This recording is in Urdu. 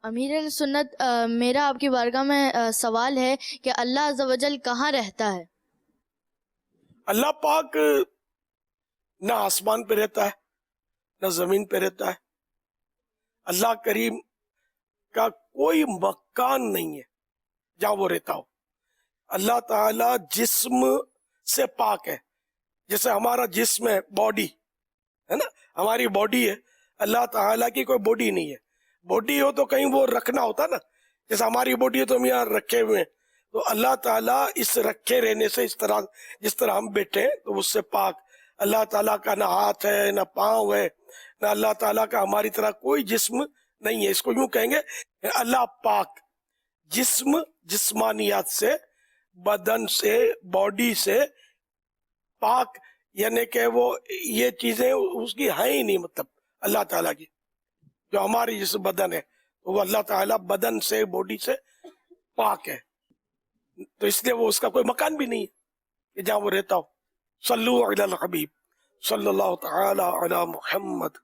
امیر سنت، میرا آپ کی بارگاہ میں سوال ہے کہ اللہ عز و جل کہاں رہتا ہے؟ اللہ پاک نہ آسمان پہ رہتا ہے نہ زمین پہ رہتا ہے. اللہ کریم کا کوئی مکان نہیں ہے جہاں وہ رہتا ہو. اللہ تعالی جسم سے پاک ہے. جیسے ہمارا جسم ہے، باڈی ہے نا، ہماری باڈی ہے. اللہ تعالیٰ کی کوئی باڈی نہیں ہے. باڈی ہو تو کہیں وہ رکھنا ہوتا نا، جیسے ہماری باڈی ہے تو ہم یہاں رکھے ہوئے ہیں. تو اللہ تعالیٰ اس رکھے رہنے سے، اس طرح جس طرح ہم بیٹھے ہیں تو اس سے پاک. اللہ تعالیٰ کا نہ ہاتھ ہے نہ پاؤں ہے، نہ اللہ تعالیٰ کا ہماری طرح کوئی جسم نہیں ہے. اس کو یوں کہیں گے کہ اللہ پاک. جسم جسمانیات سے، بدن سے، باڈی سے پاک، یعنی کہ وہ یہ چیزیں اس کی ہیں ہی نہیں. مطلب اللہ تعالیٰ کی جو ہماری جس بدن ہے وہ اللہ تعالیٰ بدن سے، باڈی سے پاک ہے. تو اس لیے وہ اس کا کوئی مکان بھی نہیں ہے کہ جہاں وہ رہتا ہو. صلو علی الحبیب صلی اللہ تعالی علی محمد.